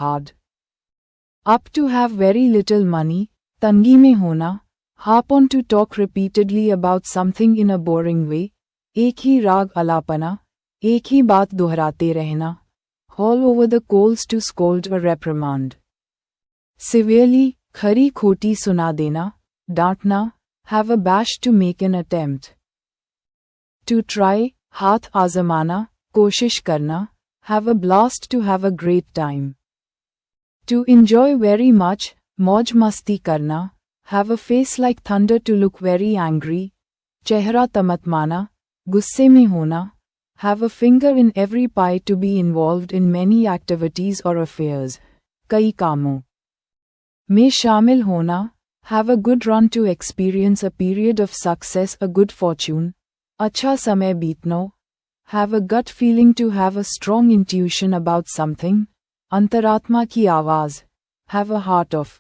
hard. Up to have very little money, तंगी में होना, harp on to talk repeatedly about something in a boring way, एक ही राग अलापना, एक ही बात दोहराते रहना, haul over the coals to scold or reprimand. Severely, खरी खोटी सुना देना, डांटना, have a bash to make an attempt. To try, हाथ आजमाना, कोशिश करना, have a blast to have a great time. To enjoy very much, मौज मस्ती करना, have a face like thunder to look very angry, चेहरा तमतमाना, गुस्से में होना, have a finger in every pie to be involved in many activities or affairs, कई कामों में शामिल होना, have a good run to experience a period of success, a good fortune, अच्छा समय बीतना, have a gut feeling to have a strong intuition about something, अंतरात्मा की आवाज़, have a heart of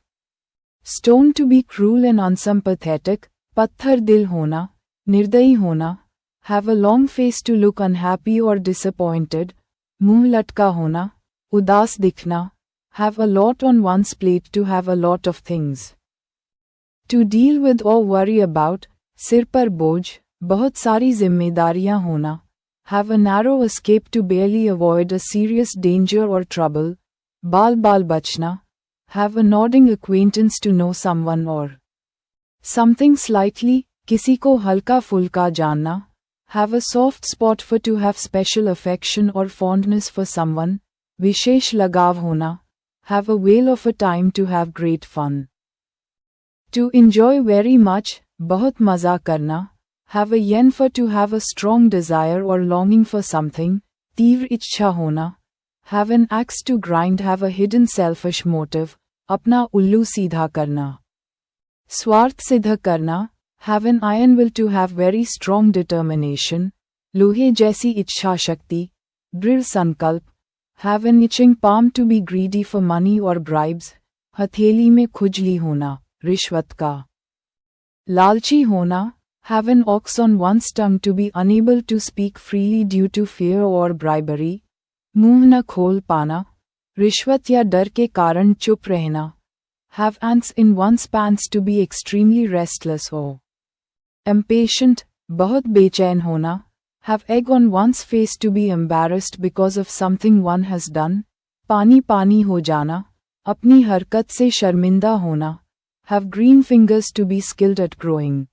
stone to be cruel and unsympathetic, पत्थर दिल होना, निर्दयी होना, have a long face to look unhappy or disappointed, मुंह लटका होना, उदास दिखना, have a lot on one's plate to have a lot of things to deal with or worry about, सिर पर बोझ, बहुत सारी जिम्मेदारियां होना, have a narrow escape to barely avoid a serious danger or trouble, बाल बाल बचना, have a nodding acquaintance to know someone or something slightly, किसी को हल्का फुल्का जानना, have a soft spot for to have special affection or fondness for someone, विशेष लगाव होना, have a whale of a time to have great fun. To enjoy very much, बहुत मज़ा करना, have a yen for to have a strong desire or longing for something, तीव्र इच्छा होना, have an axe to grind, have a hidden selfish motive, अपना उल्लू सीधा करना, स्वार्थ सिद्ध करना, have an iron will to have very strong determination, लोहे जैसी इच्छा शक्ति, दृढ़ संकल्प, have an itching palm to be greedy for money or bribes, हथेली में खुजली होना, रिश्वत का लालची होना, have an ox on one's tongue to be unable to speak freely due to fear or bribery, मुंह न खोल पाना, रिश्वत या डर के कारण चुप रहना, have ants in one's pants to be extremely restless or impatient, बहुत बेचैन होना, have egg on one's face to be embarrassed because of something one has done, पानी पानी हो जाना, अपनी हरकत से शर्मिंदा होना, have green fingers to be skilled at growing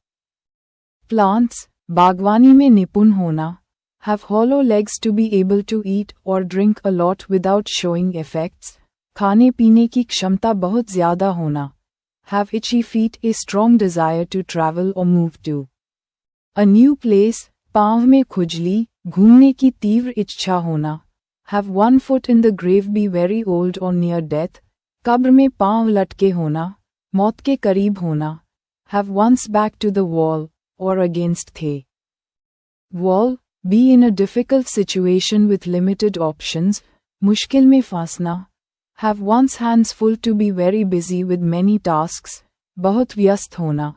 plants, बागवानी में निपुण होना, have hollow legs to be able to eat or drink a lot without showing effects, खाने पीने की क्षमता बहुत ज़्यादा होना, have itchy feet, a strong desire to travel or move to a new place, पाँव में खुजली, घूमने की तीव्र इच्छा होना, have one foot in the grave, be very old or near death, कब्र में पाँव लटके होना, मौत के करीब होना, have one's back to the wall or against the wall, be in a difficult situation with limited options, मुश्किल में फंसना, have one's hands full to be very busy with many tasks, बहुत व्यस्त होना,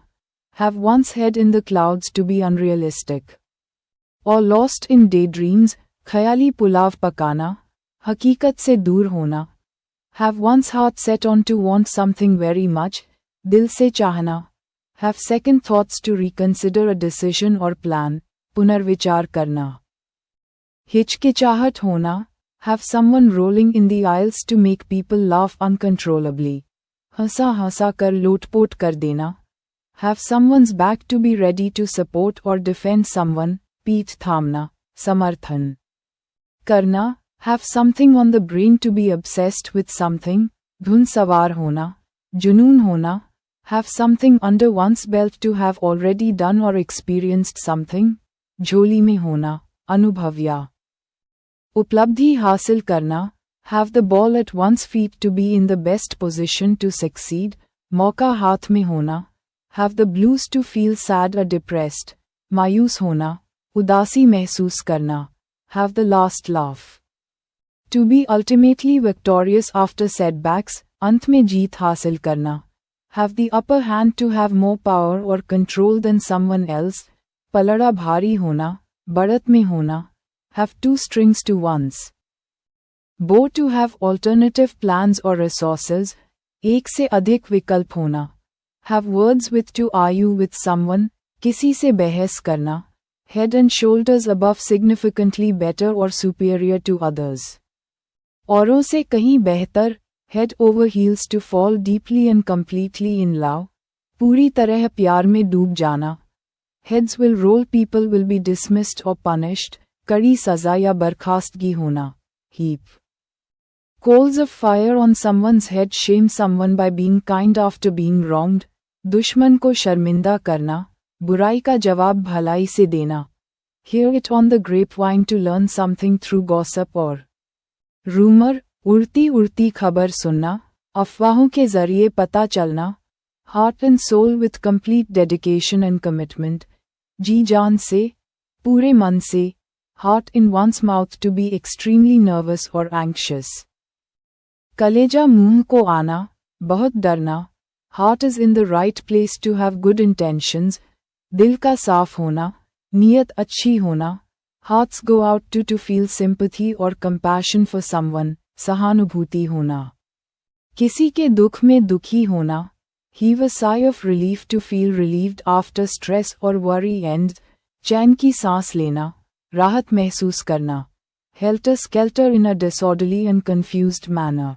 have one's head in the clouds to be unrealistic or lost in daydreams, ख्याली पुलाव पकाना, हकीकत से दूर होना, have one's heart set on to want something very much, दिल से चाहना, have second thoughts to reconsider a decision or plan, पुनर्विचार करना, हिचकिचाहट होना, have someone rolling in the aisles to make people laugh uncontrollably, हंसा हंसा कर लोटपोट कर देना, have someone's back to be ready to support or defend someone, पीठ थामना, समर्थन करना, have something on the brain to be obsessed with something, धुन सवार होना, जुनून होना, have something under one's belt to have already done or experienced something, झोली में होना, अनुभव या उपलब्धि हासिल करना, have the ball at one's feet to be in the best position to succeed, मौका हाथ में होना, have the blues to feel sad or depressed, मायूस होना, उदासी महसूस करना, have the last laugh. To be ultimately victorious after setbacks, अंत में जीत हासिल करना, have the upper hand to have more power or control than someone else, पलड़ा भारी होना, बढ़त में होना, have two strings to one's Bo to have alternative plans or resources, एक से अधिक विकल्प होना. Have words with to argue with someone, किसी से बहस करना. Head and shoulders above significantly better or superior to others. औरों से कहीं बेहतर, head over heels to fall deeply and completely in love, पूरी तरह प्यार में डूब जाना. Heads will roll, people will be dismissed or punished, कड़ी सजा या बर्खास्तगी होना. Heap. Coals of fire on someone's head, shame someone by being kind after being wronged, दुश्मन को शर्मिंदा करना, बुराई का जवाब भलाई से देना. Hear it on the grapevine to learn something through gossip or rumor, उड़ती उड़ती खबर सुनना, अफवाहों के जरिए पता चलना. Heart and soul with complete dedication and commitment, जी जान से, पूरे मन से. Heart in one's mouth to be extremely nervous or anxious. कलेजा मुंह को आना, बहुत डरना. Heart is in the right place to have good intentions, दिल का साफ होना, नीयत अच्छी होना. Hearts go out to feel sympathy or compassion for someone, सहानुभूति होना. किसी के दुख में दुखी होना. Heave a sigh of relief to feel relieved after stress or worry and, चैन की सांस लेना, राहत महसूस करना. Helter skelter in a disorderly and confused manner.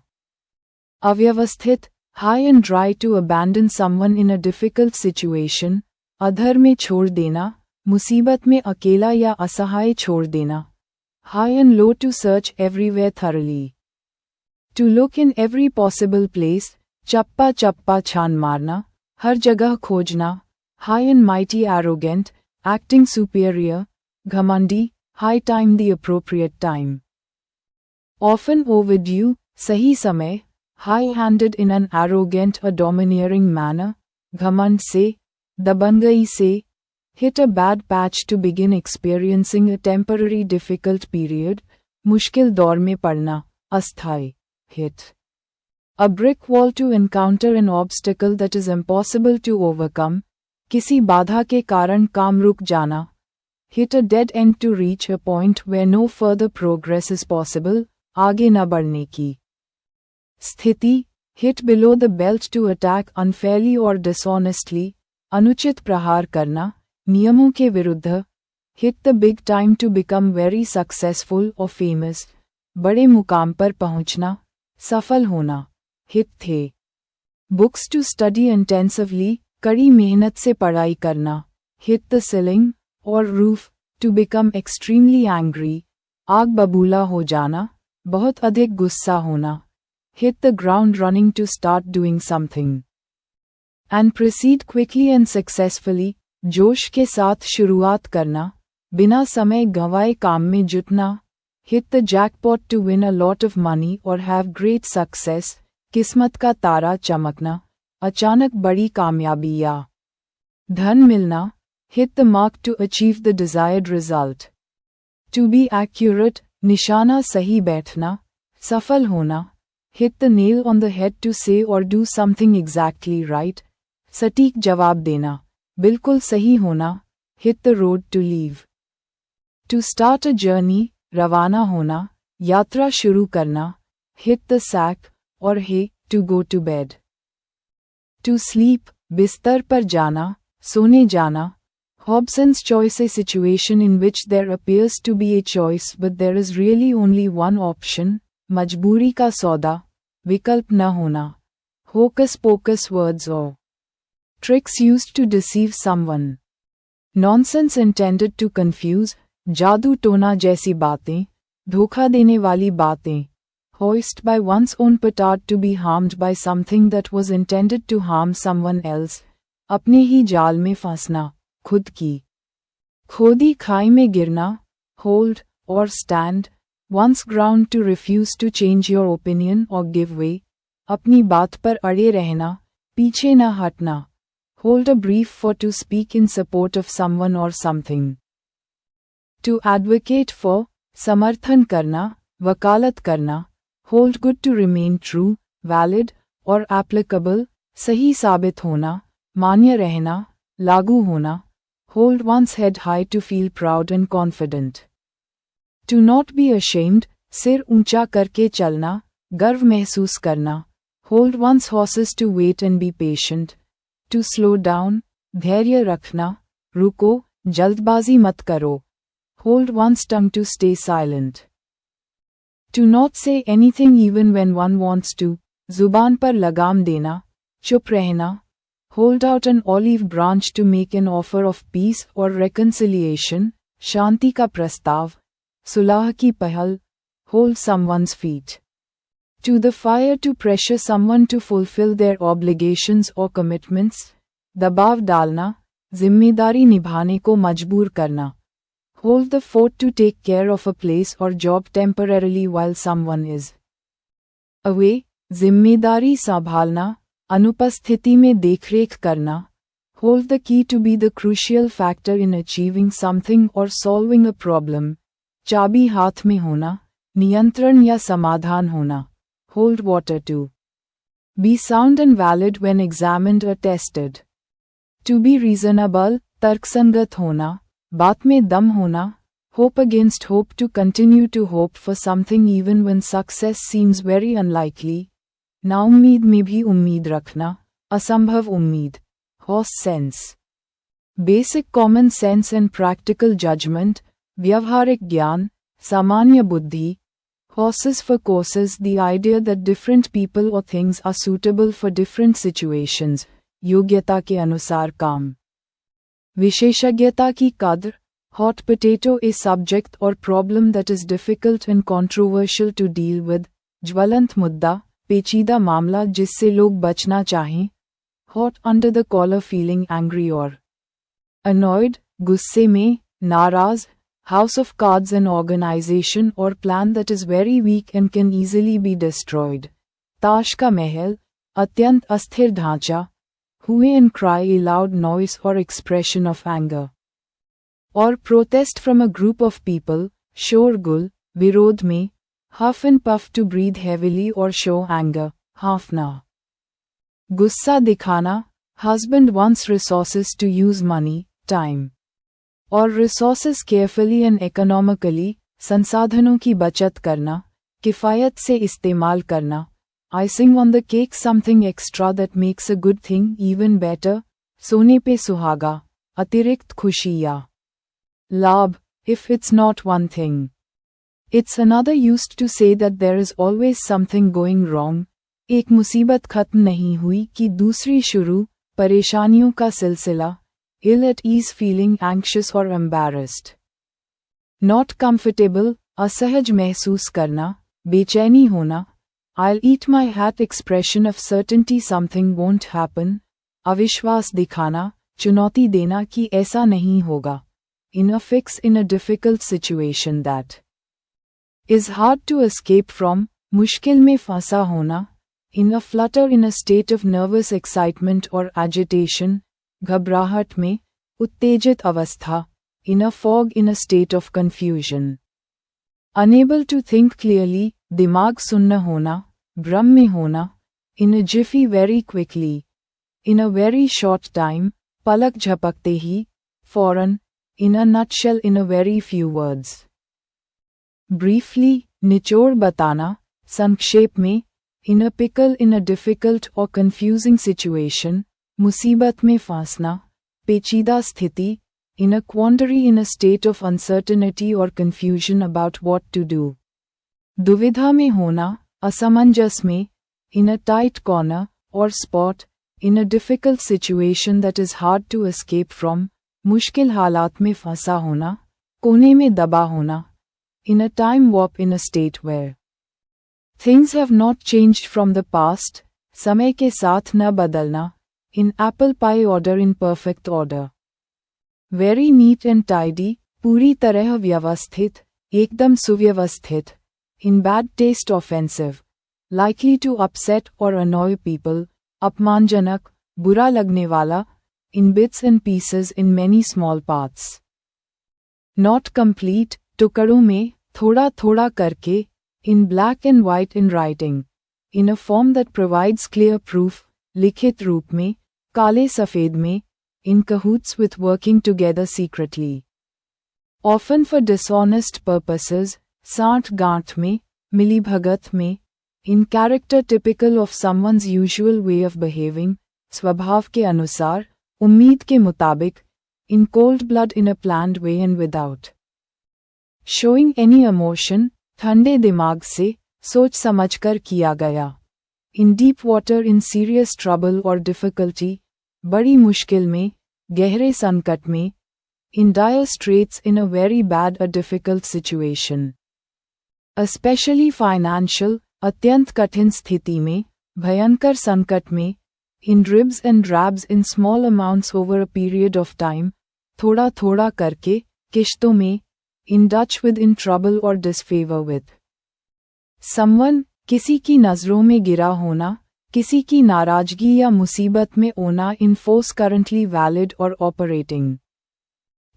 अव्यवस्थित, high and dry to abandon someone in a difficult situation, अधर में छोड़ देना, मुसीबत में अकेला या असहाय छोड़ देना. High and low to search everywhere thoroughly. To look in every possible place, चप्पा चप्पा छान मारना, हर जगह खोजना. High and mighty arrogant, acting superior, घमंडी, high time the appropriate time. Often overdue, सही समय, high-handed in an arrogant or domineering manner, घमंड से, दबंगई से. Hit a bad patch to begin experiencing a temporary difficult period, मुश्किल दौर में पड़ना, अस्थायी. Hit a brick wall to encounter an obstacle that is impossible to overcome, किसी बाधा के कारण काम रुक जाना. Hit a dead end to reach a point where no further progress is possible, आगे न बढ़ने की स्थिति. Hit below the belt to attack unfairly or dishonestly, अनुचित प्रहार करना, नियमों के विरुद्ध. Hit the big time to become very successful or famous, बड़े मुकाम पर पहुंचना, सफल होना. Hit थे. Books to study intensively, कड़ी मेहनत से पढ़ाई करना. Hit the ceiling or roof to become extremely angry, आग बबूला हो जाना, बहुत अधिक गुस्सा होना. Hit the ground running to start doing something. And proceed quickly and successfully, जोश के साथ शुरुआत करना, बिना समय गंवाए काम में जुटना. Hit the jackpot to win a lot of money or have great success, किस्मत का तारा चमकना, अचानक बड़ी कामयाबी या धन मिलना. Hit the mark to achieve the desired result. To be accurate, निशाना सही बैठना, सफल होना. Hit the nail on the head to say or do something exactly right, सटीक जवाब देना, बिल्कुल सही होना. Hit the road to leave. To start a journey, रवाना होना, यात्रा शुरू करना. Hit the sack or hay to go to bed. To sleep, बिस्तर पर जाना, सोने जाना. Hobson's choice, a situation in which there appears to be a choice but there is really only one option, मजबूरी का सौदा, विकल्प न होना. Hocus pocus words or tricks used to deceive someone. Nonsense intended to confuse, जादू टोना जैसी बातें, धोखा देने वाली बातें. Hoist by one's own petard to be harmed by something that was intended to harm someone else, अपने ही जाल में फंसना, खुद की खोदी खाई में गिरना. Hold or stand, once ground to refuse to change your opinion or give way, अपनी बात पर अड़े रहना, पीछे न हटना. Hold a brief for to speak in support of someone or something. To advocate for, समर्थन करना, वकालत करना. Hold good to remain true, valid, or applicable, सही साबित होना, मान्य रहना, लागू होना. Hold one's head high to feel proud and confident. To not be ashamed, सिर ऊंचा करके चलना, गर्व महसूस करना. Hold one's horses to wait and be patient. To slow down, धैर्य रखना, रुको, जल्दबाजी मत करो. Hold one's tongue to stay silent. To not say anything even when one wants to, जुबान पर लगाम देना, चुप रहना. Hold out an olive branch to make an offer of peace or reconciliation, शांति का प्रस्ताव, सुलह की पहल. Hold someone's feet to the fire to pressure someone to fulfill their obligations or commitments, दबाव डालना, जिम्मेदारी निभाने को मजबूर करना. Hold the fort to take care of a place or job temporarily while someone is away, जिम्मेदारी संभालना, अनुपस्थिति में देखरेख करना. Hold the key to be the crucial factor in achieving something or solving a problem, चाबी हाथ में होना, नियंत्रण या समाधान होना. Hold water to be sound and valid when examined or tested. To be reasonable, तर्कसंगत होना, बात में दम होना. Hope against hope, to continue to hope for something even when success seems very unlikely. नाउम्मीद में भी उम्मीद रखना, असंभव उम्मीद. Horse sense. Basic common sense and practical judgment, व्यवहारिक ज्ञान, सामान्य बुद्धि. Horses for courses, the idea that different people or things are suitable for different situations, योग्यता के अनुसार काम. विशेषज्ञता की कद्र. Hot potato, a subject or problem that is difficult and controversial to deal with, ज्वलंत मुद्दा, पेचीदा मामला जिससे लोग बचना चाहें. Hot under the collar, feeling angry or annoyed, गुस्से में, नाराज. House of cards, an organization or plan that is very weak and can easily be destroyed. ताश का महल, अत्यंत अस्थिर ढांचा. Hue and cry, a loud noise or expression of anger or protest from a group of people. शोरगुल, विरोध में. Huff and puff, to breathe heavily or show anger. हाँफना. गुस्सा दिखाना. Husband wants resources to use money, time और resources carefully and economically, संसाधनों की बचत करना, किफ़ायत से इस्तेमाल करना. Icing on the cake, something extra that makes a good thing even better. सोने पे सुहागा, अतिरिक्त खुशी या लाभ. If it's not one thing, it's another, used to say that there is always something going wrong. एक मुसीबत खत्म नहीं हुई कि दूसरी शुरू, परेशानियों का सिलसिला. Ill at ease, feeling anxious or embarrassed. Not comfortable, असहज महसूस करना, बेचैनी होना. I'll eat my hat, expression of certainty something won't happen. अविश्वास दिखाना, चुनौती देना कि ऐसा नहीं होगा. In a fix, in a difficult situation that is hard to escape from, मुश्किल में फंसा होना. In a flutter, in a state of nervous excitement or agitation, घबराहट में, उत्तेजित अवस्था. In a fog, in a state of confusion. Unable to think clearly, दिमाग सुन्न होना, भ्रम में होना. In a jiffy, very quickly. In a very short time, पलक झपकते ही, फौरन. In a nutshell, in a very few words. Briefly, निचोड़ बताना, संक्षेप में. In a pickle, in a difficult or confusing situation, मुसीबत में फंसना, पेचीदा स्थिति. In a quandary, in a state of uncertainty or confusion about what to do. दुविधा में होना, असमंजस में. In a tight corner or spot, in a difficult situation that is hard to escape from, मुश्किल हालात में फंसा होना, कोने में दबा होना. In a time warp, in a state where things have not changed from the past, समय के साथ न बदलना. In apple pie order, in perfect order. Very neat and tidy, पूरी तरह व्यवस्थित, एकदम सुव्यवस्थित. In bad taste, offensive. Likely to upset or annoy people, अपमानजनक, बुरा लगने वाला. In bits and pieces, in many small parts. Not complete, टुकड़ों में, थोड़ा थोड़ा करके. In black and white, in writing. In a form that provides clear proof, लिखित रूप में, काले सफेद में. In cahoots with, working together secretly. Often for dishonest purposes, साठ गांठ में, मिलीभगत में, in character typical of someone's usual way of behaving, स्वभाव के अनुसार, उम्मीद के मुताबिक, in cold blood in a planned way and without showing any emotion, ठंडे दिमाग से, सोच समझकर किया गया। In deep water in serious trouble और डिफिकल्टी, बड़ी मुश्किल में, गहरे संकट में, in dire straits in a very bad or difficult situation, especially financial, अत्यंत कठिन स्थिति में, भयंकर संकट में, in dribs and drabs in small amounts over a period of time, थोड़ा थोड़ा करके, किश्तों में, in touch with in trouble और डिसफेवर विद समवन, किसी की नज़रों में गिरा होना, किसी की नाराजगी या मुसीबत में होना, इन फोर्स करंटली वैलिड और ऑपरेटिंग,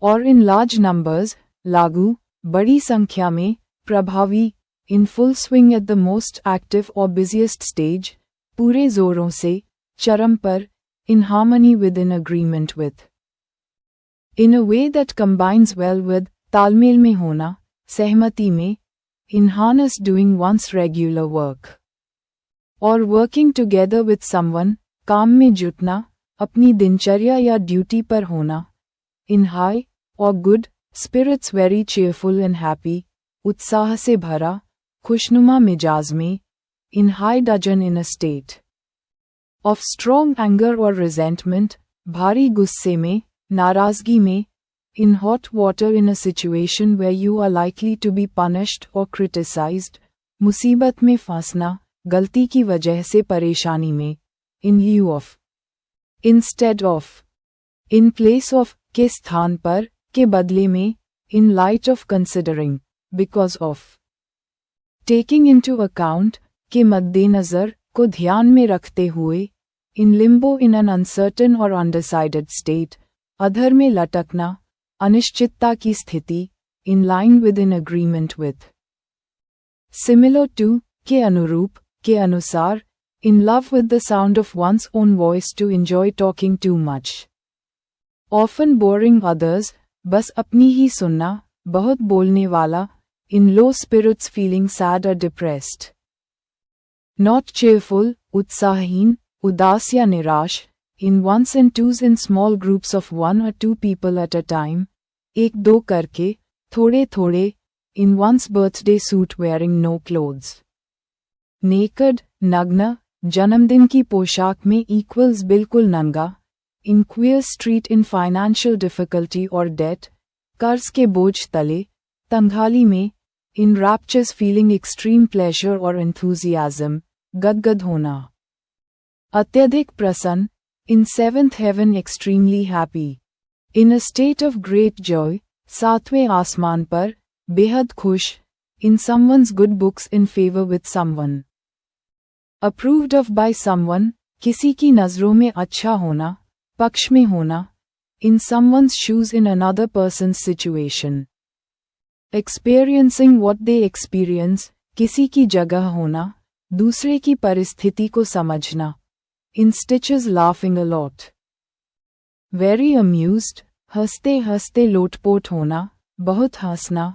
और इन लार्ज नंबर्स, लागू, बड़ी संख्या में, प्रभावी, in full swing at the most active और बिजिएस्ट स्टेज, पूरे जोरों से, चरम पर, in harmony with in agreement with, in a way that combines well with, तालमेल में होना, सहमति में, in harness doing one's regular work, और वर्किंग टुगेदर विद समवन, काम में जुटना, अपनी दिनचर्या या ड्यूटी पर होना, इन हाई और good spirits very cheerful and happy, उत्साह से भरा, खुशनुमा मिजाज में, in high dudgeon in a state of strong anger और रिजेंटमेंट, भारी गुस्से में, नाराजगी में, in hot water in a situation where you are likely to be punished और क्रिटिसाइज्ड, मुसीबत में फंसना, गलती की वजह से परेशानी में, in lieu of, instead of, in place of, के स्थान पर, के बदले में, in light of considering, because of, taking into account, के मद्देनज़र, को ध्यान में रखते हुए, in limbo in an uncertain और अनडिसाइडेड स्टेट, अधर में लटकना, अनिश्चितता की स्थिति, in line with in agreement with, similar to, के अनुरूप, के अनुसार, in love with the sound of one's own voice to enjoy talking too much, often boring others, बस अपनी ही सुनना, बहुत बोलने वाला, in low spirits feeling sad और डिप्रेस्ड, नॉट चेयरफुल, उत्साहहीन, उदास या निराश, in ones and twos in small groups of 1 or 2 people at a time, एक दो करके, थोड़े थोड़े, in one's birthday suit wearing no clothes, naked, नग्न, जन्मदिन की पोशाक में इक्वल्स बिल्कुल नंगा, in queer street in financial difficulty और डेट, कर्ज के बोझ तले, तंगाली में, in raptures feeling extreme pleasure और एंथुजियाज्म, गदगद होना, अत्यधिक प्रसन्न, in seventh heaven extremely happy, in a state of great joy, सातवें आसमान पर, बेहद खुश, in someone's good books in favour with someone, approved of by someone, किसी की नज़रों में अच्छा होना, पक्ष में होना, in someone's shoes in another person's situation, experiencing what they experience, किसी की जगह होना, दूसरे की परिस्थिति को समझना, in stitches laughing a lot, very amused, हंसते हंसते लोटपोट होना, बहुत हंसना,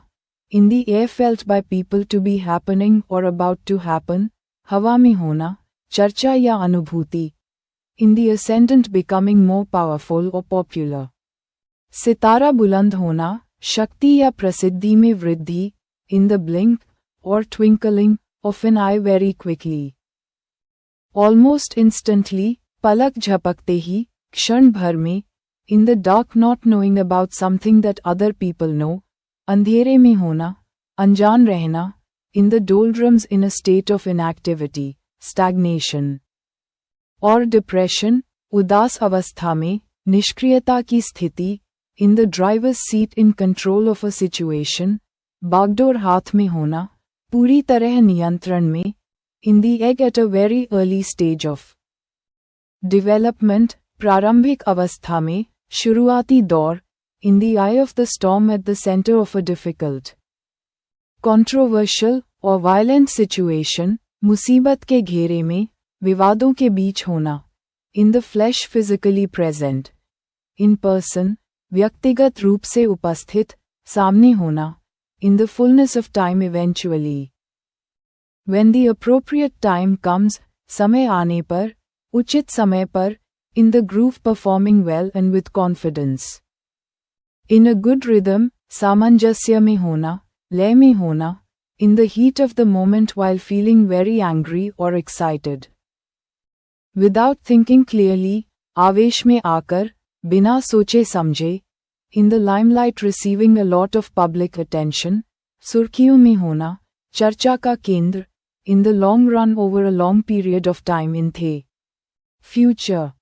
in the air felt by people to be happening और अबाउट टू हैपन, हवा में होना, चर्चा या अनुभूति, in the ascendant becoming more powerful और पॉपुलर, सितारा बुलंद होना, शक्ति या प्रसिद्धि में वृद्धि, इन द ब्लिंक और twinkling of an eye very quickly, almost instantly, पलक झपकते ही, क्षण भर में, in the dark not knowing about something that other people know, अंधेरे में होना, अनजान रहना, in the डोलड्रम्स in a state of inactivity, stagnation और डिप्रेशन, उदास अवस्था में, निष्क्रियता की स्थिति, in the drivers seat in control of a situation, बागडोर हाथ में होना, पूरी तरह नियंत्रण में, in the egg at a very early stage of development, प्रारंभिक अवस्था में, शुरुआती दौर, in the I of the storm at the centre of a difficult, controversial और वायलेंट सिचुएशन, मुसीबत के घेरे में, विवादों के बीच होना, in the flash physically present, in person, व्यक्तिगत रूप से उपस्थित, सामने होना, in the fullness of time eventually. When the appropriate time comes, समय आने पर, उचित समय पर, in the groove performing well and with confidence. In a good rhythm, सामंजस्य में होना, लय में होना, in the heat of the moment while feeling very angry or excited. Without thinking clearly, आवेश में आकर, बिना सोचे समझे, in the limelight receiving a lot of public attention, सुर्खियों में होना, चर्चा का केंद्र, in the long run over a long period of time in the future.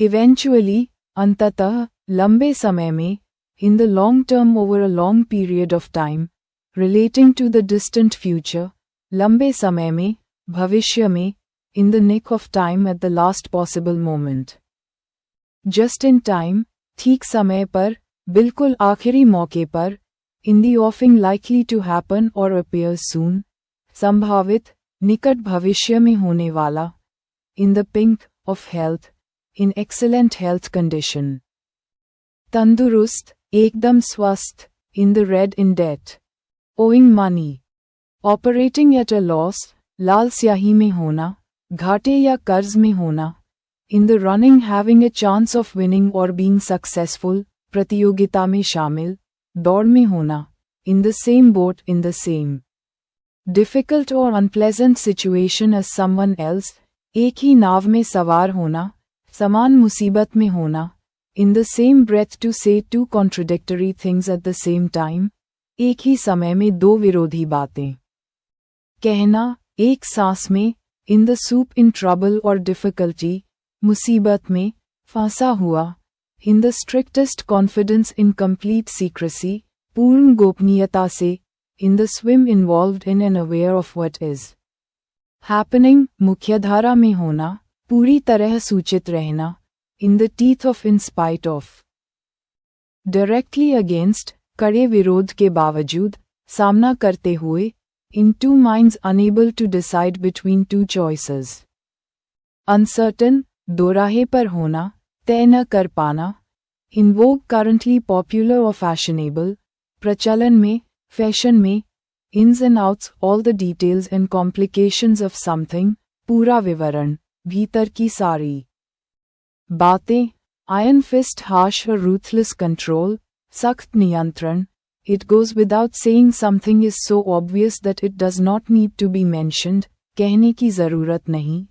Eventually, अंततः, लंबे समय में, in the long term over a long period of time, relating to the distant future, लंबे समय में, भविष्य में, in the nick of time at the last possible moment. Just in time, ठीक समय पर, बिल्कुल आखिरी मौके पर, in the offing likely to happen or appear soon, संभावित, निकट भविष्य में होने वाला, in the pink of health, in excellent health condition. तंदुरुस्त, एकदम स्वस्थ, in the red in debt. Owing money. Operating at a loss, लाल स्याही में होना, घाटे या कर्ज में होना, in the running having a chance of winning or being successful, प्रतियोगिता में शामिल, दौड़ में होना, in the same boat in the same difficult or unpleasant situation as someone else, एक ही नाव में सवार होना, समान मुसीबत में होना, in the same breath to say two contradictory things at the same time, एक ही समय में दो विरोधी बातें कहना, एक सांस में, in the soup in trouble or difficulty, मुसीबत में, फांसा हुआ, in the strictest confidence in complete secrecy, पूर्ण गोपनीयता से, in the swim involved in and aware of what is happening, मुख्यधारा में होना, पूरी तरह सूचित रहना, in the teeth of in spite of, directly against, कड़े विरोध के बावजूद, सामना करते हुए, in two minds unable to decide between two choices. Uncertain, दोराहे पर होना, तय न कर पाना, in vogue currently popular or fashionable, प्रचलन में, फैशन में, ins and outs all the details and complications of something, पूरा विवरण, भीतर की सारी बातें, iron fist harsh or ruthless control, सख्त नियंत्रण, it goes without saying something is so obvious that it does not need to be mentioned, कहने की जरूरत नहीं,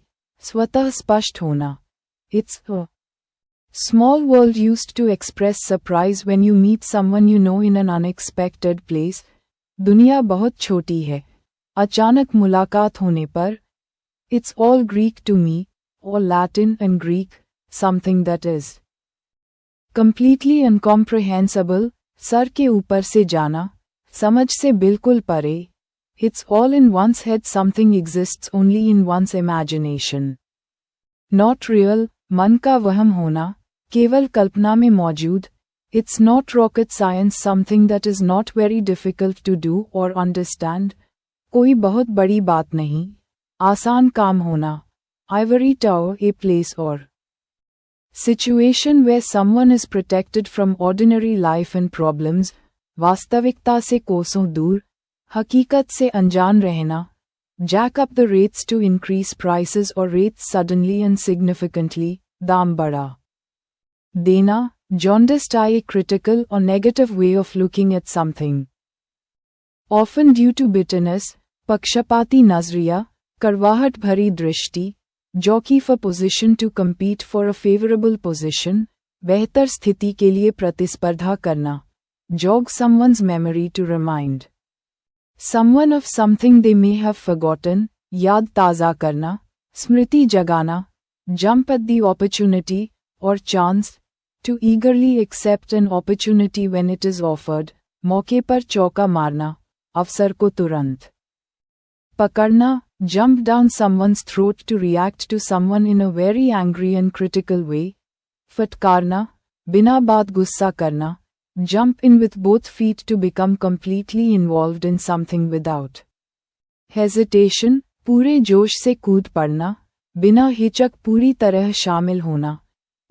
स्वतः स्पष्ट होना, it's a small world used to express surprise when you meet someone you know in an unexpected place, दुनिया बहुत छोटी है, अचानक मुलाकात होने पर, it's all Greek to me, or Latin and Greek, something that is completely incomprehensible, sir के ऊपर से जाना, समझ से बिल्कुल परे, it's all in one's head something exists only in one's imagination. Not real, मन का वहम होना, केवल कल्पना में मौजूद, it's not rocket science something that is not very difficult to do or understand, कोई बहुत बड़ी बात नहीं, आसान काम होना, ivory tower a place or situation where someone is protected from ordinary life and problems, वास्तविकता से कोसों दूर, हकीकत से अनजान रहना, jack up the rates to increase prices or rates suddenly and significantly, दाम बढ़ा देना, jaundiced eye a critical or negative way of looking at something. Often due to bitterness, पक्षपाती नजरिया, कड़वाहट भरी दृष्टि, jockey for position to compete for a favorable position, बेहतर स्थिति के लिए प्रतिस्पर्धा करना, jog someone's memory to remind someone of something they may have forgotten, याद ताज़ा करना, स्मृति जगाना, jump at the opportunity, or chance, to eagerly accept an opportunity when it is offered, मौके पर चौका मारना, अवसर को तुरंत पकड़ना, jump down someone's throat to react to someone in a very angry and critical way, फटकारना, बिना बात गुस्सा करना, jump in with both feet to become completely involved in something without hesitation, पूरे जोश से कूद पड़ना, बिना हिचक पूरी तरह शामिल होना,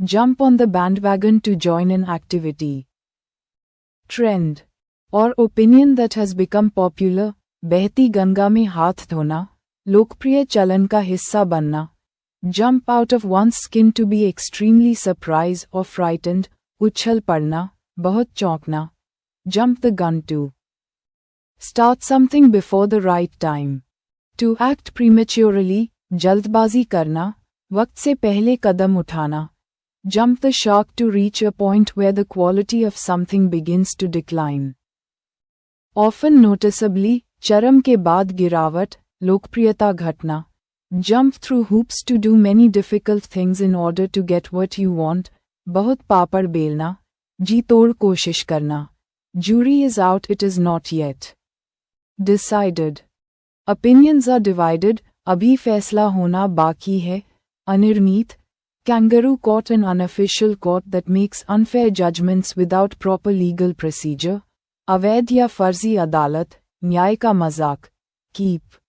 jump on the bandwagon to join an activity. Trend or opinion that has become popular, बहती गंगा में हाथ धोना, लोकप्रिय चलन का हिस्सा बनना, jump out of one's skin to be extremely surprised or frightened, उछल पड़ना, बहुत चौंकना, jump the gun to start something before the right time, to act prematurely, जल्दबाजी करना, वक्त से पहले कदम उठाना, jump the shark to reach a point where the quality of something begins to decline. Often noticeably, चरम के बाद गिरावट, लोकप्रियता घटना, jump through hoops to do many difficult things in order to get what you want, बहुत पापड़ बेलना, जी तोड़ कोशिश करना, jury is out, it is not yet decided. Opinions are divided, अभी फैसला होना बाकी है, अनिर्णीत, kangaroo court, an unofficial court that makes unfair judgments without proper legal procedure, अवैध या फर्जी अदालत, न्याय का मजाक, keep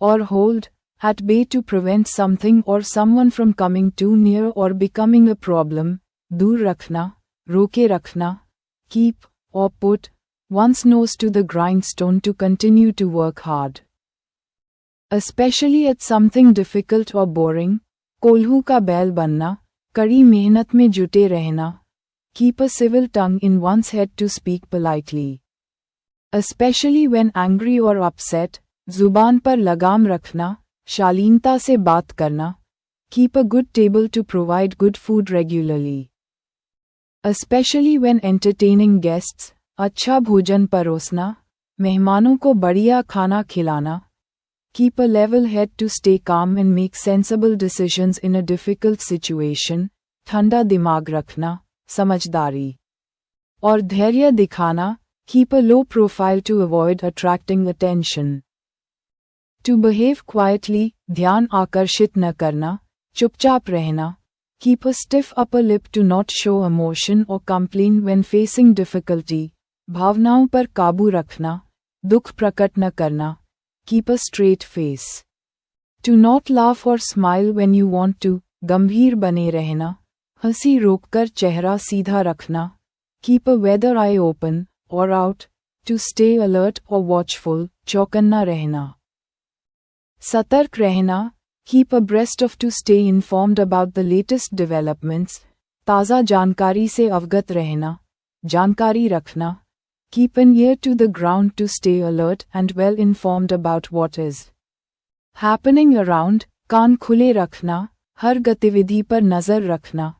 or hold at bay to prevent something or someone from coming too near or becoming a problem, दूर रखना, रोके रखना, keep or put one's nose to the grindstone to continue to work hard, especially at something difficult or boring, कोल्हू का बैल बनना, कड़ी मेहनत में जुटे रहना, keep a civil tongue in one's head to speak politely, especially when angry or upset, जुबान पर लगाम रखना, शालीनता से बात करना, keep a good table to provide good food regularly, especially when entertaining guests, अच्छा भोजन परोसना, मेहमानों को बढ़िया खाना खिलाना, keep a level head to stay calm and make sensible decisions in a difficult situation, ठंडा दिमाग रखना, समझदारी और धैर्य दिखाना, keep a low profile to avoid attracting attention, to behave quietly, ध्यान आकर्षित न करना, चुपचाप रहना, keep a stiff upper lip to not show emotion or complain when facing difficulty, भावनाओं पर काबू रखना, दुख प्रकट न करना, keep a straight face, to not laugh or smile when you want to, गंभीर बने रहना, हंसी रोककर चेहरा सीधा रखना, keep a weather eye open or out, to stay alert or watchful, चौकन्ना रहना, सतर्क रहना, keep abreast of, to stay informed about the latest developments, ताज़ा जानकारी से अवगत रहना, जानकारी रखना, keep an ear to the ground to stay alert and well informed about what is happening around, कान खुले रखना, हर गतिविधि पर नज़र रखना,